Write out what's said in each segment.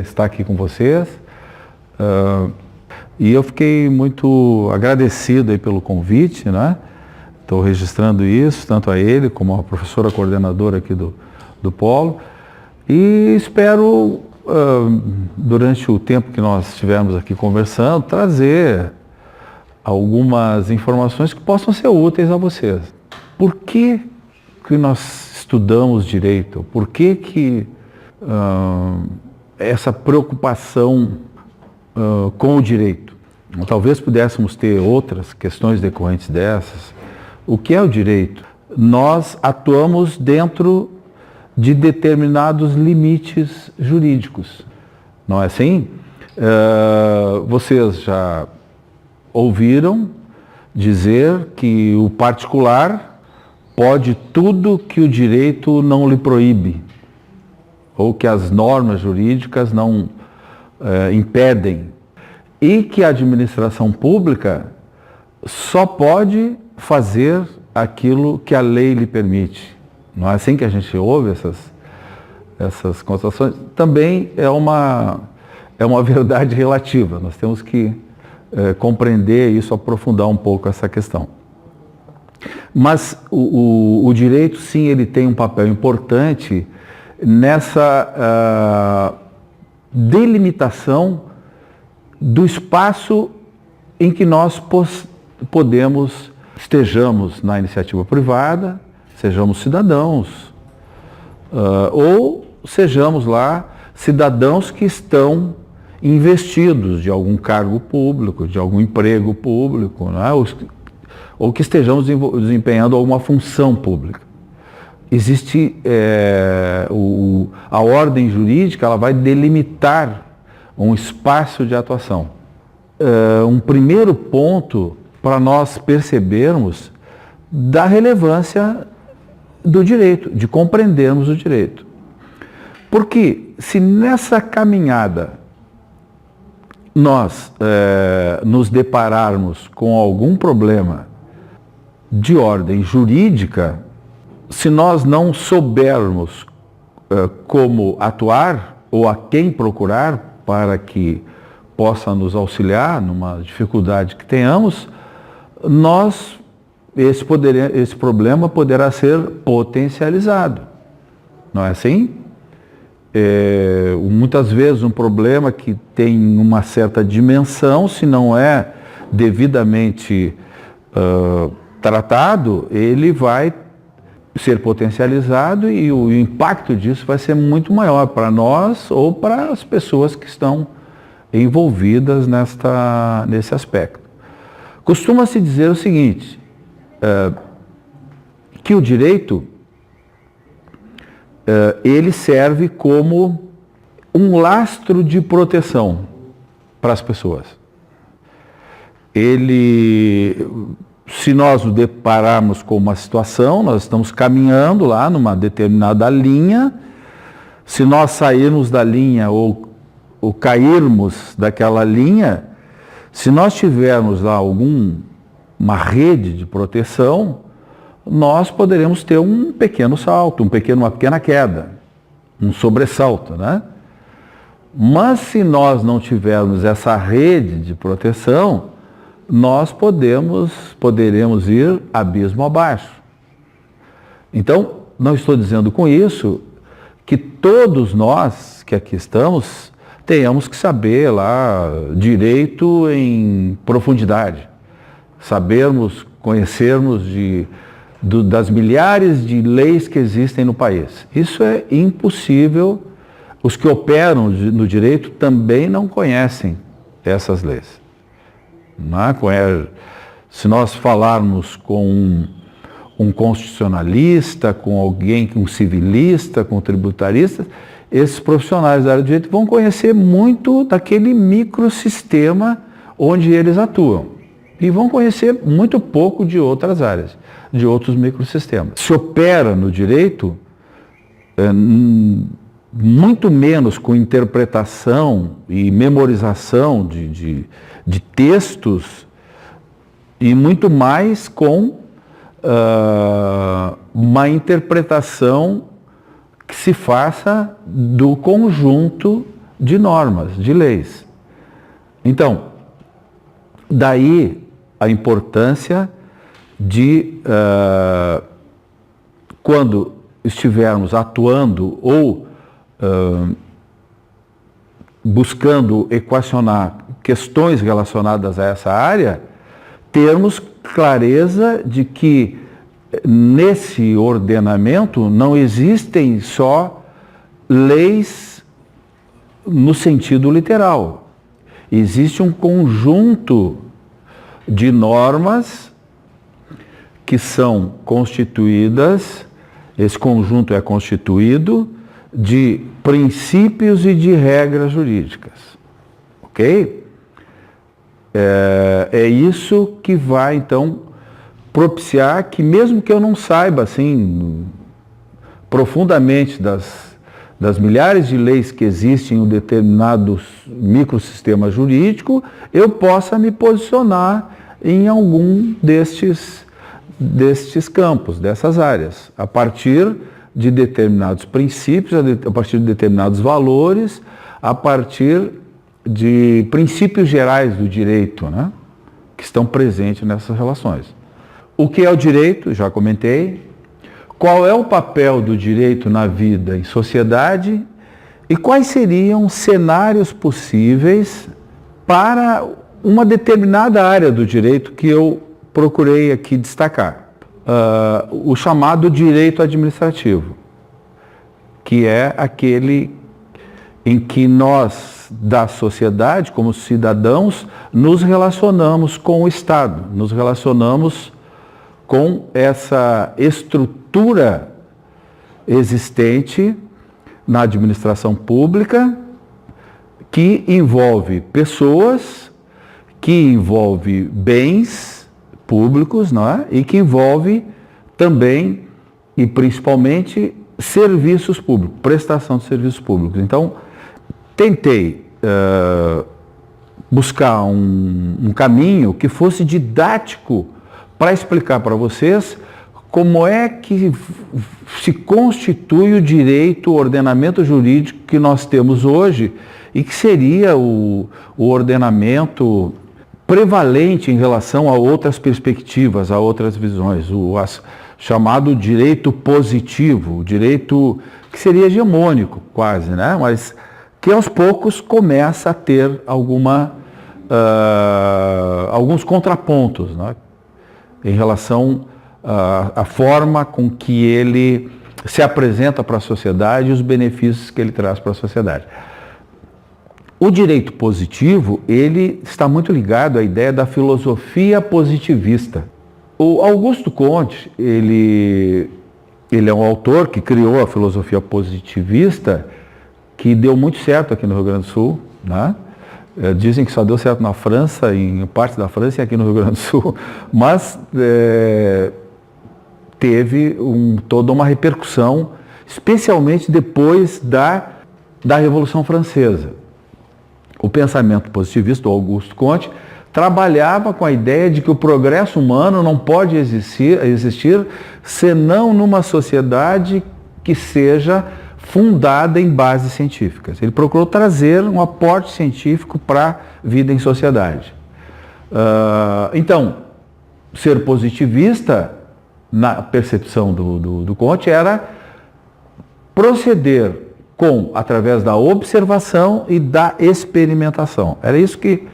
estar aqui com vocês. E eu fiquei muito agradecido aí pelo convite, né? Estou registrando isso, tanto a ele como a professora coordenadora aqui do Polo. E espero, durante o tempo que nós estivemos aqui conversando, trazer algumas informações que possam ser úteis a vocês. Por que nós estudamos direito? Por que essa preocupação com o direito? Talvez pudéssemos ter outras questões decorrentes dessas. O que é o direito? Nós atuamos dentro de determinados limites jurídicos, não é assim? Vocês já ouviram dizer que o particular pode tudo que o direito não lhe proíbe, ou que as normas jurídicas não impedem, e que a administração pública só pode fazer aquilo que a lei lhe permite. Não é assim que a gente ouve essas constatações? Também é uma verdade relativa. Nós temos que compreender isso, aprofundar um pouco essa questão. Mas o direito, sim, ele tem um papel importante nessa delimitação do espaço em que nós estejamos na iniciativa privada, sejamos cidadãos, ou sejamos lá cidadãos que estão investidos de algum cargo público, de algum emprego público, né? Ou que estejamos desempenhando alguma função pública. Existe a ordem jurídica, ela vai delimitar um espaço de atuação. Um primeiro ponto para nós percebermos da relevância do direito, de compreendermos o direito. Porque se nessa caminhada nós nos depararmos com algum problema de ordem jurídica, se nós não soubermos como atuar ou a quem procurar para que possa nos auxiliar numa dificuldade que tenhamos, esse problema poderá ser potencializado. Não é assim? Muitas vezes um problema que tem uma certa dimensão, se não é devidamente tratado, ele vai ser potencializado e o impacto disso vai ser muito maior para nós ou para as pessoas que estão envolvidas nesse aspecto. Costuma-se dizer o seguinte, que o direito ele serve como um lastro de proteção para as pessoas. Se nós nos depararmos com uma situação, nós estamos caminhando lá numa determinada linha, se nós sairmos da linha ou cairmos daquela linha, se nós tivermos lá uma rede de proteção, nós poderemos ter um pequeno salto, uma pequena queda, um sobressalto, né? Mas se nós não tivermos essa rede de proteção, nós poderemos ir abismo abaixo. Então, não estou dizendo com isso que todos nós que aqui estamos tenhamos que saber lá direito em profundidade, conhecermos das milhares de leis que existem no país. Isso é impossível. Os que operam no direito também não conhecem essas leis. Se nós falarmos com um constitucionalista, com um civilista, com um tributarista, esses profissionais da área do direito vão conhecer muito daquele microsistema onde eles atuam. E vão conhecer muito pouco de outras áreas, de outros microsistemas. Se opera no direito, muito menos com interpretação e memorização de textos, e muito mais com uma interpretação que se faça do conjunto de normas, de leis. Então, daí a importância de, quando estivermos atuando ou buscando equacionar questões relacionadas a essa área, termos clareza de que nesse ordenamento não existem só leis no sentido literal. Existe um conjunto de normas que são constituídas, esse conjunto é constituído de princípios e de regras jurídicas, ok? É isso que vai, então, propiciar que, mesmo que eu não saiba, assim, profundamente das milhares de leis que existem em um determinado microsistema jurídico, eu possa me posicionar em algum destes campos, dessas áreas, a partir de determinados princípios, a partir de determinados valores, a partir de princípios gerais do direito, né, que estão presentes nessas relações. O que é o direito? Já comentei. Qual é o papel do direito na vida em sociedade e quais seriam cenários possíveis para uma determinada área do direito que eu procurei aqui destacar. O chamado direito administrativo, que é aquele em que nós, da sociedade, como cidadãos, nos relacionamos com o Estado, nos relacionamos com essa estrutura existente na administração pública, que envolve pessoas, que envolve bens públicos, não é? E que envolve também e principalmente serviços públicos, prestação de serviços públicos. Então, tentei buscar um caminho que fosse didático para explicar para vocês como é que se constitui o direito, o ordenamento jurídico que nós temos hoje e que seria o ordenamento prevalente em relação a outras perspectivas, a outras visões, o chamado direito positivo, o direito que seria hegemônico quase, né? Mas que aos poucos começa a ter alguns contrapontos, né, em relação à forma com que ele se apresenta para a sociedade e os benefícios que ele traz para a sociedade. O direito positivo, ele está muito ligado à ideia da filosofia positivista. O Augusto Comte, ele é um autor que criou a filosofia positivista, que deu muito certo aqui no Rio Grande do Sul, né? Dizem que só deu certo na França, em parte da França e aqui no Rio Grande do Sul, mas teve toda uma repercussão, especialmente depois da Revolução Francesa. O pensamento positivista, do Augusto Comte, trabalhava com a ideia de que o progresso humano não pode existir senão numa sociedade que seja fundada em bases científicas. Ele procurou trazer um aporte científico para a vida em sociedade. Então, ser positivista, na percepção do Comte, era proceder através da observação e da experimentação. Era isso que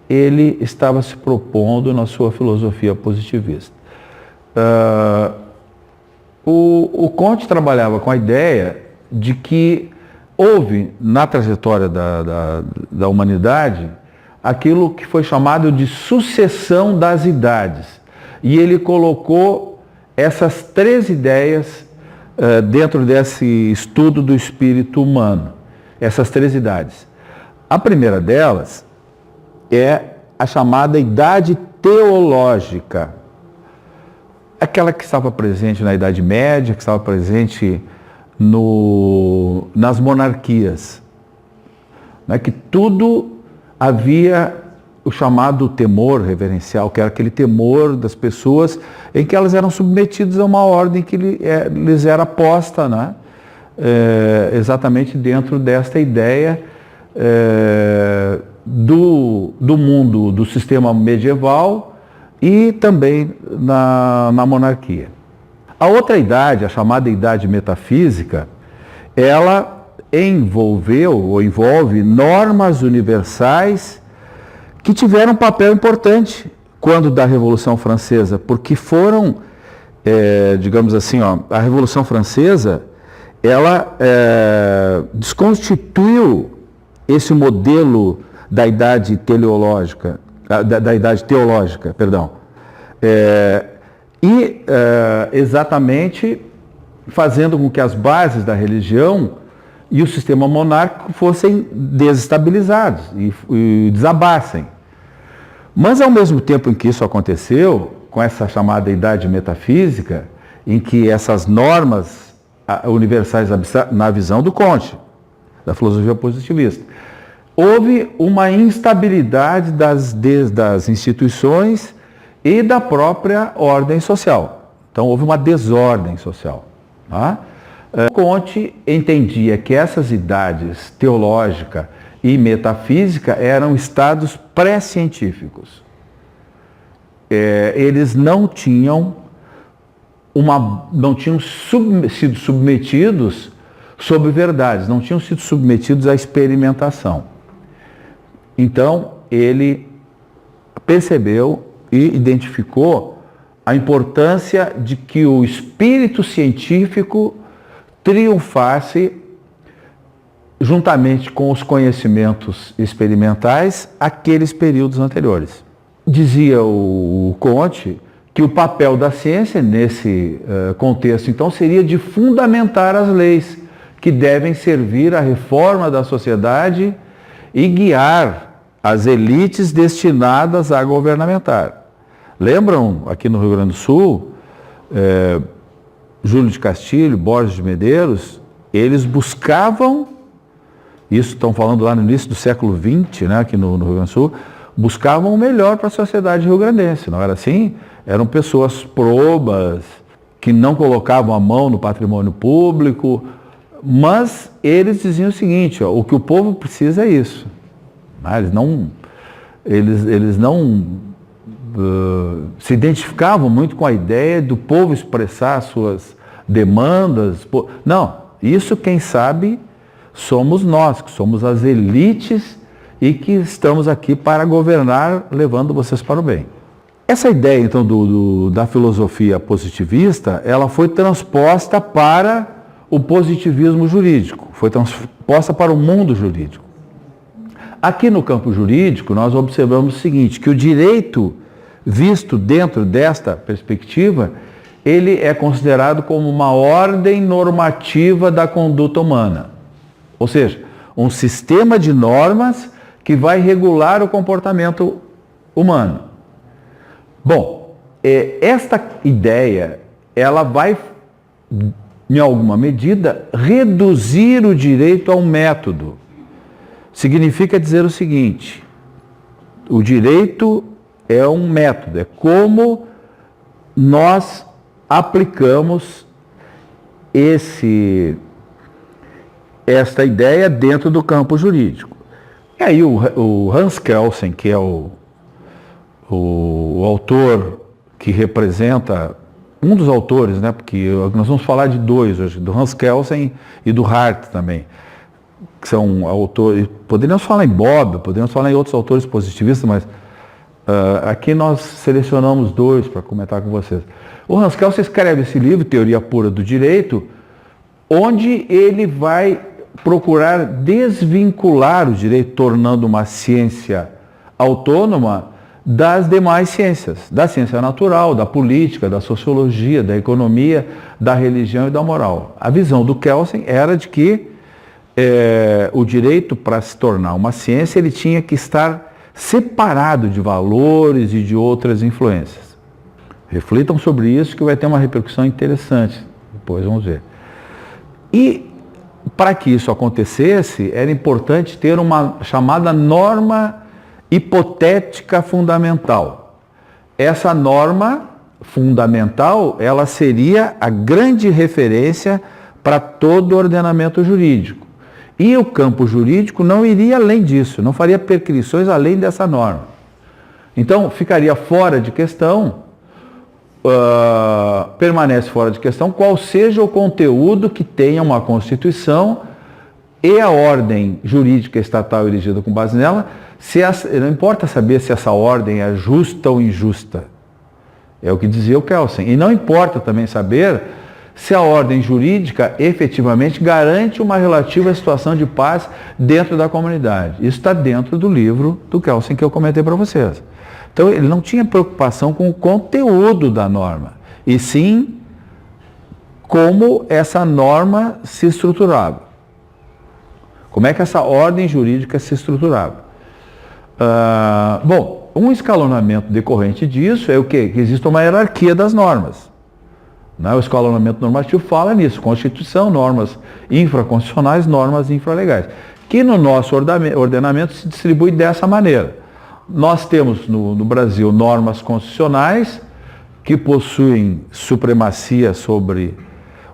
ele estava se propondo na sua filosofia positivista. O Comte trabalhava com a ideia de que houve na trajetória da humanidade aquilo que foi chamado de sucessão das idades. E ele colocou essas 3 ideias dentro desse estudo do espírito humano, essas 3 idades. A primeira delas é a chamada idade teológica, aquela que estava presente na Idade Média, que estava presente nas monarquias, né? Que tudo havia o chamado temor reverencial, que era aquele temor das pessoas em que elas eram submetidas a uma ordem que lhes era posta, né? Exatamente dentro desta ideia do mundo do sistema medieval e também na monarquia. A outra idade, a chamada idade metafísica, ela envolve normas universais que tiveram um papel importante quando da Revolução Francesa, porque foram, digamos assim, a Revolução Francesa, ela desconstituiu esse modelo da idade teleológica, da idade teológica, perdão, exatamente fazendo com que as bases da religião e o sistema monárquico fossem desestabilizados e desabassem. Mas, ao mesmo tempo em que isso aconteceu, com essa chamada idade metafísica, em que essas normas universais na visão do Comte, da filosofia positivista, houve uma instabilidade das instituições e da própria ordem social. Então, houve uma desordem social. Tá? Comte entendia que essas idades teológica e metafísica eram estados pré-científicos. Eles não tinham sido submetidos sob verdades, não tinham sido submetidos à experimentação. Então, ele percebeu e identificou a importância de que o espírito científico triunfasse juntamente com os conhecimentos experimentais aqueles períodos anteriores. Dizia o Comte que o papel da ciência nesse contexto, então, seria de fundamentar as leis que devem servir à reforma da sociedade e guiar as elites destinadas a governamentar. Lembram, aqui no Rio Grande do Sul, Júlio de Castilho, Borges de Medeiros, eles buscavam, isso estão falando lá no início do século XX, né, aqui no Rio Grande do Sul, buscavam o melhor para a sociedade rio-grandense, não era assim? Eram pessoas probas, que não colocavam a mão no patrimônio público, mas eles diziam o seguinte, o que o povo precisa é isso. Eles não se identificavam muito com a ideia do povo expressar suas demandas. Não, isso quem sabe somos nós, que somos as elites e que estamos aqui para governar, levando vocês para o bem. Essa ideia, então, da filosofia positivista, ela foi transposta para o positivismo jurídico, foi transposta para o mundo jurídico. Aqui no campo jurídico, nós observamos o seguinte, que o direito visto dentro desta perspectiva, ele é considerado como uma ordem normativa da conduta humana. Ou seja, um sistema de normas que vai regular o comportamento humano. Bom, esta ideia, ela vai, em alguma medida, reduzir o direito a um método. Significa dizer o seguinte, o direito é um método, é como nós aplicamos esta ideia dentro do campo jurídico. E aí o Hans Kelsen, que é o autor que representa, um dos autores, né, porque nós vamos falar de dois hoje, do Hans Kelsen e do Hart também, que são autores, poderíamos falar em Bob, poderíamos falar em outros autores positivistas, mas aqui nós selecionamos dois para comentar com vocês. O Hans Kelsen escreve esse livro, Teoria Pura do Direito, onde ele vai procurar desvincular o direito, tornando uma ciência autônoma das demais ciências, da ciência natural, da política, da sociologia, da economia, da religião e da moral. A visão do Kelsen era de que o direito, para se tornar uma ciência, ele tinha que estar separado de valores e de outras influências. Reflitam sobre isso, que vai ter uma repercussão interessante, depois vamos ver. E, para que isso acontecesse, era importante ter uma chamada norma hipotética fundamental. Essa norma fundamental, ela seria a grande referência para todo o ordenamento jurídico. E o campo jurídico não iria além disso, não faria prescrições além dessa norma. Então, ficaria fora de questão, permanece fora de questão, qual seja o conteúdo que tenha uma Constituição e a ordem jurídica estatal erigida com base nela, não importa saber se essa ordem é justa ou injusta. É o que dizia o Kelsen. E não importa também saber se a ordem jurídica efetivamente garante uma relativa situação de paz dentro da comunidade. Isso está dentro do livro do Kelsen que eu comentei para vocês. Então, ele não tinha preocupação com o conteúdo da norma, e sim como essa norma se estruturava. Como é que essa ordem jurídica se estruturava. Bom, um escalonamento decorrente disso é o quê? Que existe uma hierarquia das normas. O escalonamento normativo fala nisso, Constituição, normas infraconstitucionais, normas infralegais, que no nosso ordenamento se distribui dessa maneira. Nós temos no Brasil normas constitucionais que possuem supremacia sobre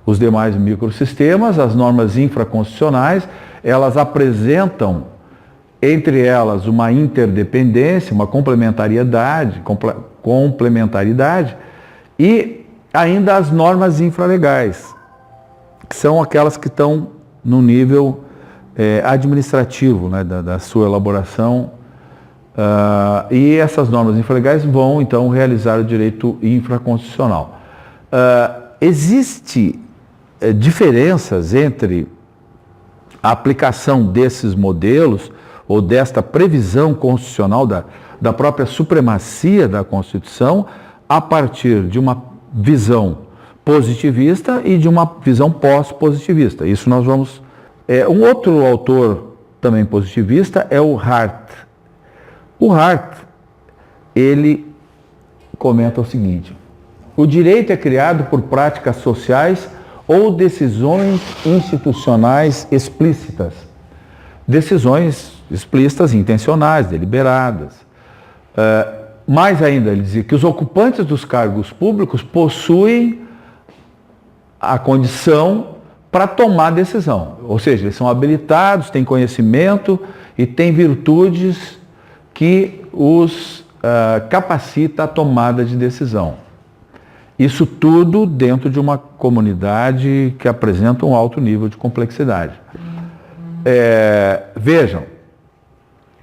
os demais microsistemas. As normas infraconstitucionais, elas apresentam entre elas uma interdependência, uma complementaridade e ainda as normas infralegais, que são aquelas que estão no nível administrativo, né, da sua elaboração. E essas normas infralegais vão, então, realizar o direito infraconstitucional. Existem diferenças entre a aplicação desses modelos ou desta previsão constitucional da própria supremacia da Constituição a partir de uma visão positivista e de uma visão pós-positivista. Isso nós vamos... um outro autor também positivista é o Hart. O Hart, ele comenta o seguinte: o direito é criado por práticas sociais ou decisões institucionais explícitas. Decisões explícitas, intencionais, deliberadas. Mais ainda, ele dizia que os ocupantes dos cargos públicos possuem a condição para tomar decisão. Ou seja, eles são habilitados, têm conhecimento e têm virtudes que os capacita a tomada de decisão. Isso tudo dentro de uma comunidade que apresenta um alto nível de complexidade. Vejam,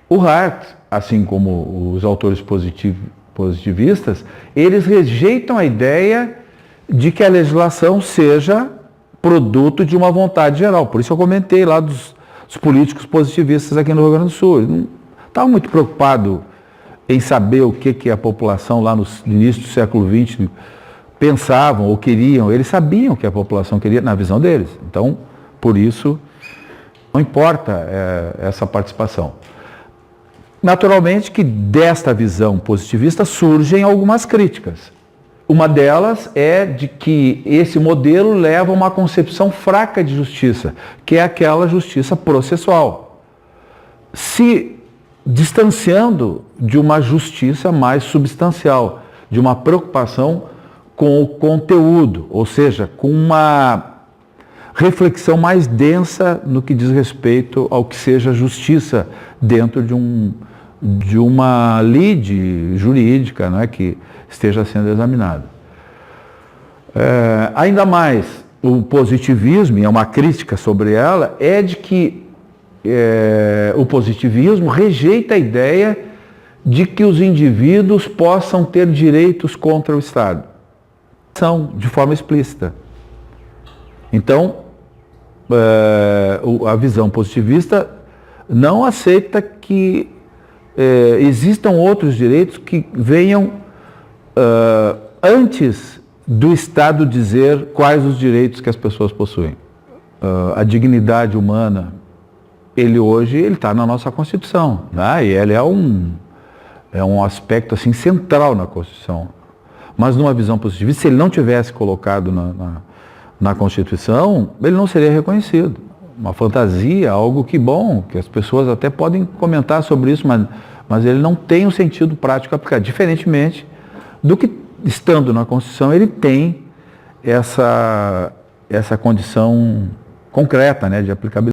o Hart, assim como os autores positivistas, eles rejeitam a ideia de que a legislação seja produto de uma vontade geral. Por isso eu comentei lá dos políticos positivistas aqui no Rio Grande do Sul. Eles não estavam muito preocupados em saber o que a população lá no início do século XX pensavam ou queriam. Eles sabiam o que a população queria na visão deles. Então, por isso, não importa essa participação. Naturalmente que desta visão positivista surgem algumas críticas. Uma delas é de que esse modelo leva a uma concepção fraca de justiça, que é aquela justiça processual, se distanciando de uma justiça mais substancial, de uma preocupação com o conteúdo, ou seja, com uma reflexão mais densa no que diz respeito ao que seja justiça dentro de uma lide jurídica, não é, que esteja sendo examinada. Ainda mais, o positivismo, e é uma crítica sobre ela, é de que o positivismo rejeita a ideia de que os indivíduos possam ter direitos contra o Estado. São, de forma explícita. Então, a visão positivista não aceita que existam outros direitos que venham antes do Estado dizer quais os direitos que as pessoas possuem. A dignidade humana, ele está na nossa Constituição, né? E ele é um aspecto assim, central na Constituição. Mas numa visão positivista, se ele não tivesse colocado na Constituição, ele não seria reconhecido. Uma fantasia, algo que bom, que as pessoas até podem comentar sobre isso, mas ele não tem um sentido prático aplicado, diferentemente do que, estando na Constituição, ele tem essa condição concreta, né, de aplicabilidade.